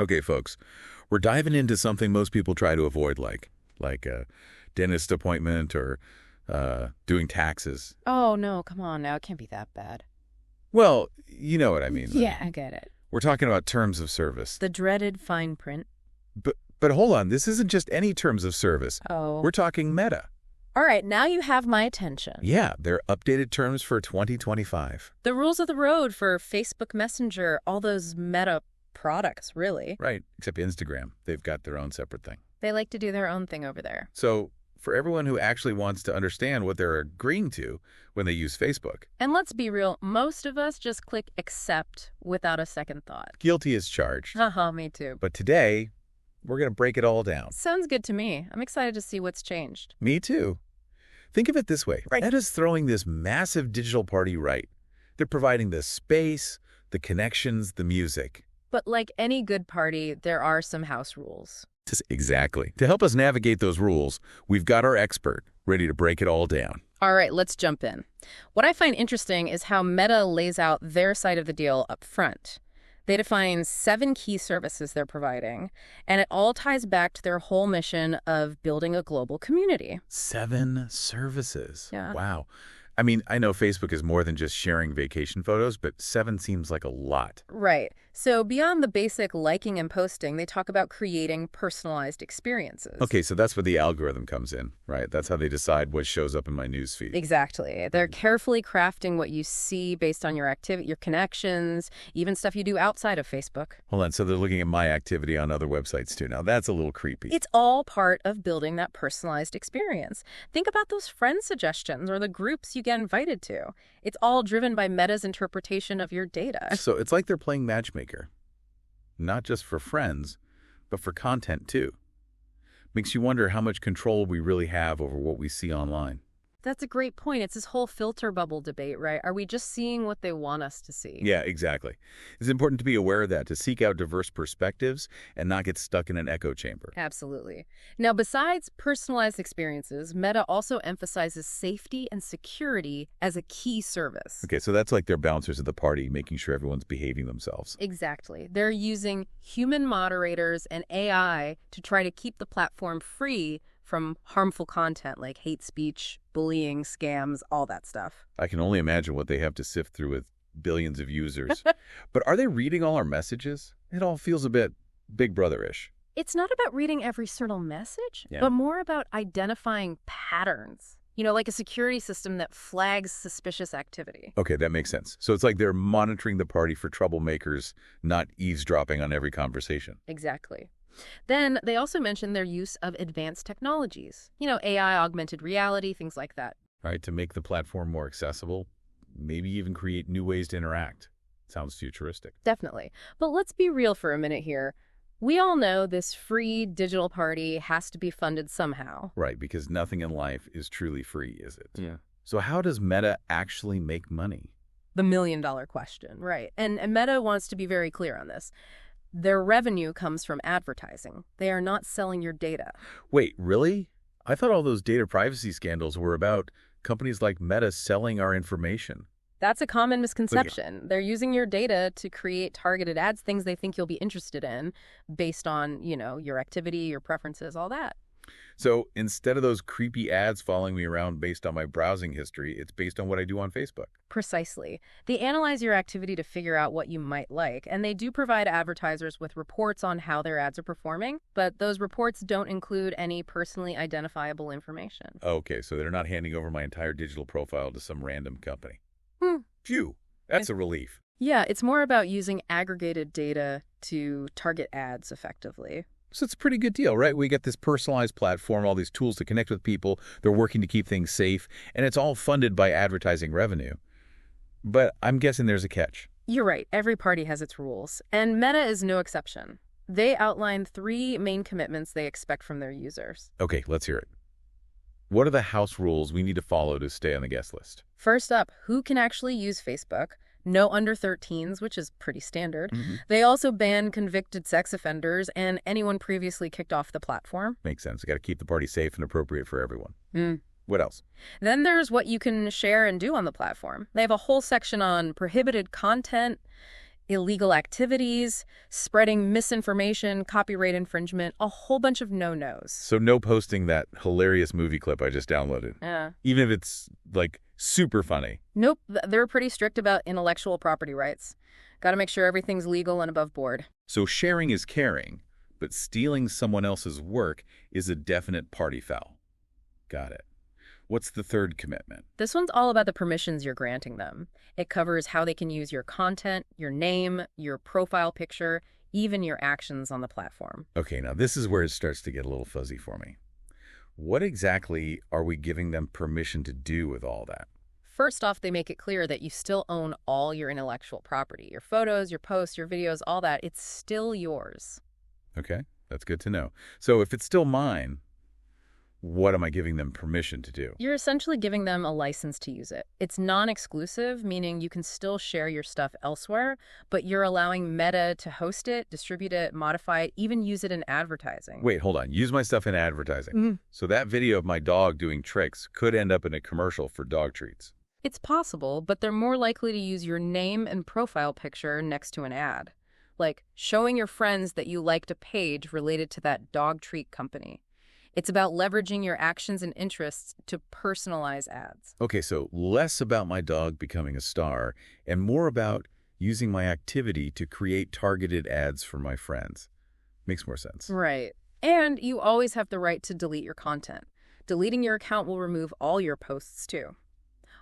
Okay, folks, we're diving into something most people try to avoid, like a dentist appointment or doing taxes. Oh, no, come on now. It can't be that bad. Well, you know what I mean. Yeah, I get it. We're talking about terms of service. The dreaded fine print. But hold on, this isn't just any terms of service. Oh. We're talking Meta. All right, now you have my attention. Yeah, they're updated terms for 2025. The rules of the road for Facebook Messenger, all those Meta products, really. Right, except Instagram. They've got their own separate thing. They like to do their own thing over there. So for everyone who actually wants to understand what they're agreeing to when they use Facebook. And let's be real, most of us just click accept without a second thought. Guilty as charged. Haha, me too. But today, we're going to break it all down. Sounds good to me. I'm excited to see what's changed. Me too. Think of it this way. Right. Meta's throwing this massive digital party right. They're providing the space, the connections, the music. But like any good party, there are some house rules. Exactly. To help us navigate those rules, we've got our expert ready to break it all down. All right, let's jump in. What I find interesting is how Meta lays out their side of the deal up front. They define 7 key services they're providing, and it all ties back to their whole mission of building a global community. 7 services. Yeah. Wow. I mean, I know Facebook is more than just sharing vacation photos, but 7 seems like a lot. Right. So beyond the basic liking and posting, they talk about creating personalized experiences. Okay, so that's where the algorithm comes in, right? That's how they decide what shows up in my newsfeed. Exactly. They're carefully crafting what you see based on your activity, your connections, even stuff you do outside of Facebook. Hold on, so they're looking at my activity on other websites too. Now, that's a little creepy. It's all part of building that personalized experience. Think about those friend suggestions or the groups you get invited to. It's all driven by Meta's interpretation of your data. So it's like they're playing matchmaker. Not just for friends, but for content too. Makes you wonder how much control we really have over what we see online. That's a great point. It's this whole filter bubble debate, right? Are we just seeing what they want us to see? Yeah, exactly. It's important to be aware of that, to seek out diverse perspectives and not get stuck in an echo chamber. Absolutely. Now, besides personalized experiences, Meta also emphasizes safety and security as a key service. Okay, so that's like their bouncers at the party, making sure everyone's behaving themselves. Exactly. They're using human moderators and AI to try to keep the platform free from harmful content like hate speech, bullying, scams, all that stuff. I can only imagine what they have to sift through with billions of users. But are they reading all our messages? It all feels a bit Big Brother-ish. It's not about reading every single message, but more about identifying patterns. You know, like a security system that flags suspicious activity. Okay, that makes sense. So it's like they're monitoring the party for troublemakers, not eavesdropping on every conversation. Exactly. Then they also mention their use of advanced technologies. You know, AI, augmented reality, things like that. All right, to make the platform more accessible, maybe even create new ways to interact. Sounds futuristic. Definitely. But let's be real for a minute here. We all know this free digital party has to be funded somehow. Right, because nothing in life is truly free, is it? Yeah. So how does Meta actually make money? The million-dollar question, right. And Meta wants to be very clear on this. Their revenue comes from advertising. They are not selling your data. Wait, really? I thought all those data privacy scandals were about companies like Meta selling our information. That's a common misconception. They're using your data to create targeted ads, things they think you'll be interested in based on, you know, your activity, your preferences, all that. So instead of those creepy ads following me around based on my browsing history, it's based on what I do on Facebook. Precisely. They analyze your activity to figure out what you might like, and they do provide advertisers with reports on how their ads are performing, but those reports don't include any personally identifiable information. Okay, so they're not handing over my entire digital profile to some random company. Hmm. Phew, that's a relief. Yeah, it's more about using aggregated data to target ads effectively. So it's a pretty good deal, right? We get this personalized platform, all these tools to connect with people. They're working to keep things safe, and it's all funded by advertising revenue. But I'm guessing there's a catch. You're right. Every party has its rules, and Meta is no exception. They outline 3 main commitments they expect from their users. Okay, let's hear it. What are the house rules we need to follow to stay on the guest list? First up, who can actually use Facebook? No under 13s, which is pretty standard. They also ban convicted sex offenders and anyone previously kicked off the platform. Makes sense. Got to keep the party safe and appropriate for everyone. What else? Then there's what you can share and do on the platform. They have a whole section on prohibited content. illegal activities, spreading misinformation, copyright infringement, a whole bunch of no-nos. So no posting that hilarious movie clip I just downloaded. Yeah. Even if it's, like, super funny. Nope, they're pretty strict about intellectual property rights. Got to make sure everything's legal and above board. So sharing is caring, but stealing someone else's work is a definite party foul. Got it. What's the third commitment? This one's all about the permissions you're granting them. It covers how they can use your content, your name, your profile picture, even your actions on the platform. Okay, now this is where it starts to get a little fuzzy for me. What exactly are we giving them permission to do with all that? First off, they make it clear that you still own all your intellectual property. Your photos, your posts, your videos, all that, it's still yours. Okay, that's good to know. So if it's still mine, what am I giving them permission to do? You're essentially giving them a license to use it. It's non-exclusive, meaning you can still share your stuff elsewhere, but you're allowing Meta to host it, distribute it, modify it, even use it in advertising. Wait, hold on. Use my stuff in advertising. So that video of my dog doing tricks could end up in a commercial for dog treats. It's possible, but they're more likely to use your name and profile picture next to an ad. Like showing your friends that you liked a page related to that dog treat company. It's about leveraging your actions and interests to personalize ads. Okay, so less about my dog becoming a star and more about using my activity to create targeted ads for my friends. Makes more sense. Right. And you always have the right to delete your content. Deleting your account will remove all your posts too.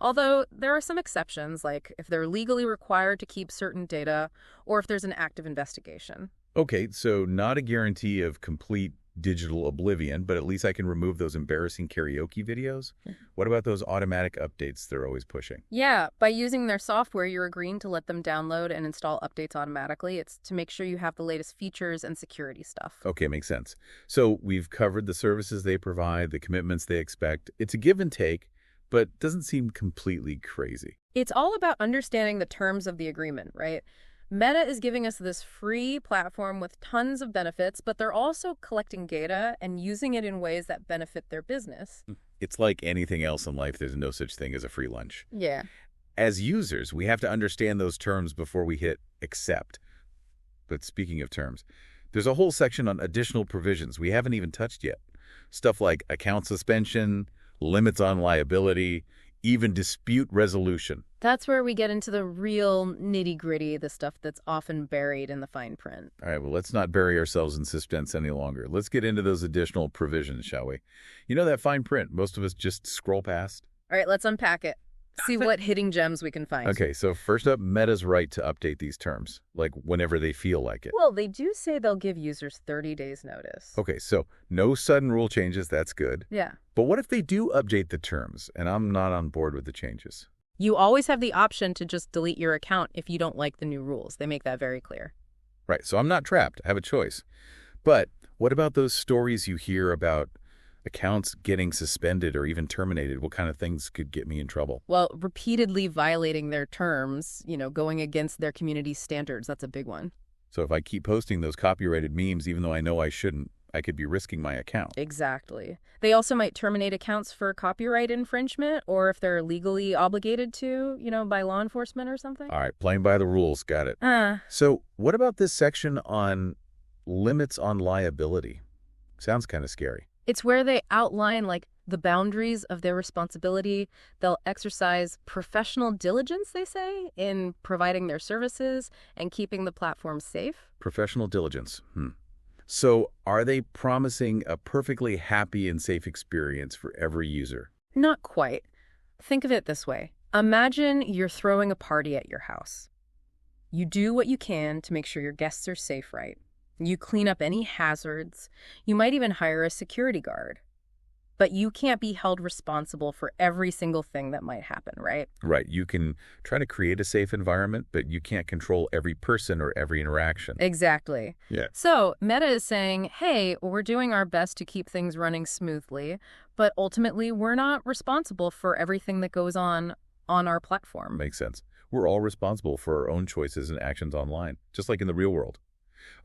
Although there are some exceptions, like if they're legally required to keep certain data or if there's an active investigation. Okay, so not a guarantee of complete digital oblivion, but at least I can remove those embarrassing karaoke videos. What about those automatic updates they're always pushing? Yeah, by using their software, you're agreeing to let them download and install updates automatically. It's to make sure you have the latest features and security stuff. Okay, makes sense. So we've covered the services they provide, the commitments they expect. It's a give and take, but doesn't seem completely crazy. It's all about understanding the terms of the agreement, right? Meta is giving us this free platform with tons of benefits, but they're also collecting data and using it in ways that benefit their business. It's like anything else in life, there's no such thing as a free lunch. Yeah. As users, we have to understand those terms before we hit accept. But speaking of terms, there's a whole section on additional provisions we haven't even touched yet. Stuff like account suspension, limits on liability, even dispute resolution. That's where we get into the real nitty-gritty, the stuff that's often buried in the fine print. All right, well, let's not bury ourselves in suspense any longer. Let's get into those additional provisions, shall we? You know that fine print most of us just scroll past? All right, let's unpack it. See what hidden gems we can find. Okay, so first up, Meta's right to update these terms, like whenever they feel like it. Well, they do say they'll give users 30 days notice. Okay, so no sudden rule changes, that's good. Yeah. But what if they do update the terms, and I'm not on board with the changes? You always have the option to just delete your account if you don't like the new rules. They make that very clear. Right, so I'm not trapped. I have a choice. But what about those stories you hear about accounts getting suspended or even terminated? What kind of things could get me in trouble? Well, repeatedly violating their terms, going against their community's standards, that's a big one. So if I keep posting those copyrighted memes, even though I know I shouldn't, I could be risking my account. Exactly. They also might terminate accounts for copyright infringement or if they're legally obligated to, by law enforcement or something. All right, playing by the rules, got it. So what about this section on limits on liability? Sounds kind of scary. It's where they outline, the boundaries of their responsibility. They'll exercise professional diligence, they say, in providing their services and keeping the platform safe. Professional diligence. So are they promising a perfectly happy and safe experience for every user? Not quite. Think of it this way. Imagine you're throwing a party at your house. You do what you can to make sure your guests are safe, right? You clean up any hazards. You might even hire a security guard. But you can't be held responsible for every single thing that might happen, right? Right. You can try to create a safe environment, but you can't control every person or every interaction. Exactly. Yeah. So Meta is saying, hey, we're doing our best to keep things running smoothly, but ultimately we're not responsible for everything that goes on our platform. Makes sense. We're all responsible for our own choices and actions online, just like in the real world.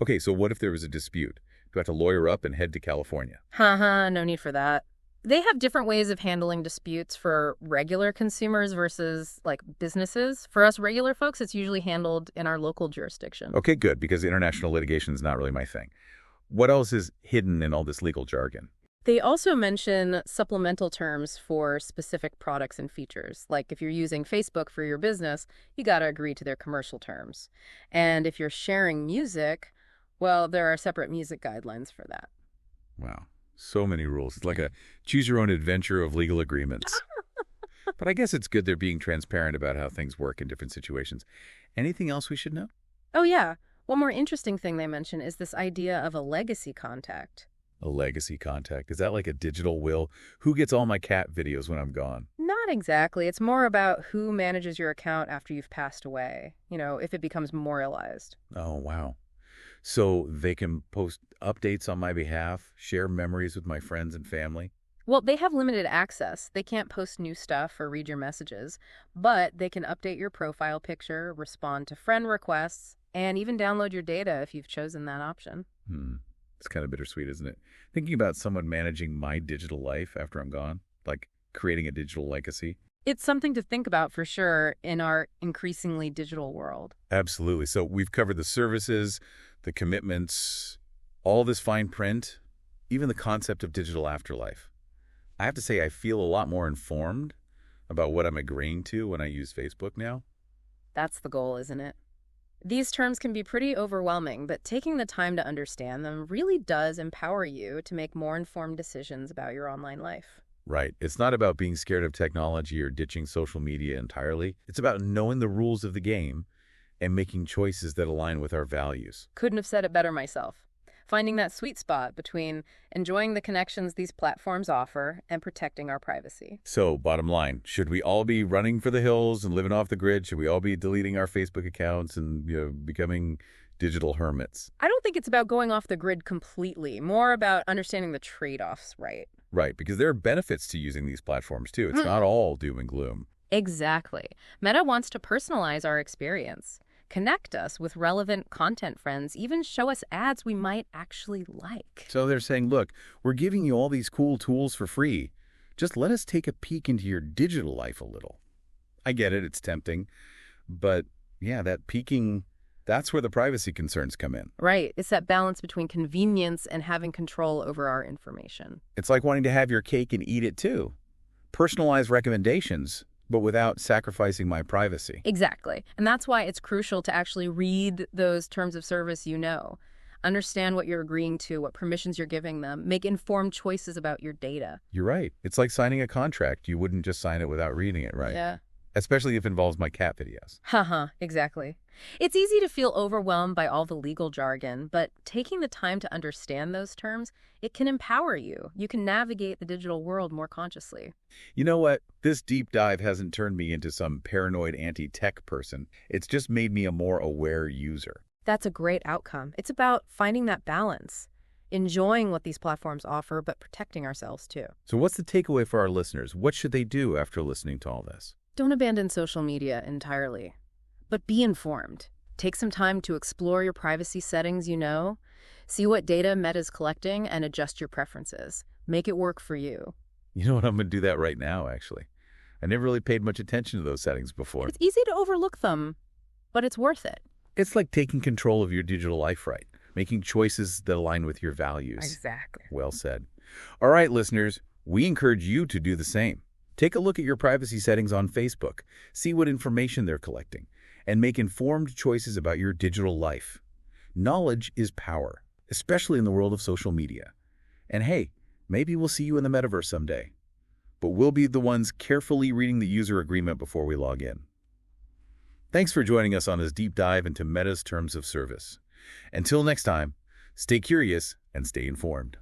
Okay, so what if there was a dispute? Do I have to lawyer up and head to California? No need for that. They have different ways of handling disputes for regular consumers versus like businesses. For us regular folks, it's usually handled in our local jurisdiction. Okay, good, because international litigation is not really my thing. What else is hidden in all this legal jargon? They also mention supplemental terms for specific products and features. Like if you're using Facebook for your business, you got to agree to their commercial terms. And if you're sharing music, well, there are separate music guidelines for that. Wow, so many rules. It's like a choose-your-own-adventure of legal agreements. But I guess it's good they're being transparent about how things work in different situations. Anything else we should know? Oh, yeah. One more interesting thing they mention is this idea of a legacy contact. A legacy contact. Is that like a digital will? Who gets all my cat videos when I'm gone? Not exactly. It's more about who manages your account after you've passed away, if it becomes memorialized. Oh, wow. So they can post updates on my behalf, share memories with my friends and family? Well, they have limited access. They can't post new stuff or read your messages, but they can update your profile picture, respond to friend requests, and even download your data if you've chosen that option. It's kind of bittersweet, isn't it? Thinking about someone managing my digital life after I'm gone, like creating a digital legacy. It's something to think about for sure in our increasingly digital world. Absolutely. So we've covered the services, the commitments, all this fine print, even the concept of digital afterlife. I have to say I feel a lot more informed about what I'm agreeing to when I use Facebook now. That's the goal, isn't it? These terms can be pretty overwhelming, but taking the time to understand them really does empower you to make more informed decisions about your online life. Right. It's not about being scared of technology or ditching social media entirely. It's about knowing the rules of the game and making choices that align with our values. Couldn't have said it better myself. Finding that sweet spot between enjoying the connections these platforms offer and protecting our privacy. So, bottom line, should we all be running for the hills and living off the grid? Should we all be deleting our Facebook accounts and becoming digital hermits? I don't think it's about going off the grid completely, more about understanding the trade-offs, right? Right, because there are benefits to using these platforms, too. It's not all doom and gloom. Exactly. Meta wants to personalize our experience, connect us with relevant content friends, even show us ads we might actually like. So they're saying, look, we're giving you all these cool tools for free. Just let us take a peek into your digital life a little. I get it, it's tempting. But yeah, that peeking, that's where the privacy concerns come in. Right. It's that balance between convenience and having control over our information. It's like wanting to have your cake and eat it too. Personalized recommendations, but without sacrificing my privacy. Exactly. And that's why it's crucial to actually read those terms of service understand what you're agreeing to, what permissions you're giving them, make informed choices about your data. You're right. It's like signing a contract. You wouldn't just sign it without reading it, right? Yeah. Especially if it involves my cat videos. Haha, exactly. It's easy to feel overwhelmed by all the legal jargon, but taking the time to understand those terms, it can empower you. You can navigate the digital world more consciously. You know what? This deep dive hasn't turned me into some paranoid anti-tech person. It's just made me a more aware user. That's a great outcome. It's about finding that balance, enjoying what these platforms offer, but protecting ourselves too. So what's the takeaway for our listeners? What should they do after listening to all this? Don't abandon social media entirely, but be informed. Take some time to explore your privacy settings, see what data Meta's collecting, and adjust your preferences. Make it work for you. You know what? I'm going to do that right now, actually. I never really paid much attention to those settings before. It's easy to overlook them, but it's worth it. It's like taking control of your digital life, right? Making choices that align with your values. Exactly. Well said. All right, listeners, we encourage you to do the same. Take a look at your privacy settings on Facebook, see what information they're collecting, and make informed choices about your digital life. Knowledge is power, especially in the world of social media. And hey, maybe we'll see you in the metaverse someday. But we'll be the ones carefully reading the user agreement before we log in. Thanks for joining us on this deep dive into Meta's terms of service. Until next time, stay curious and stay informed.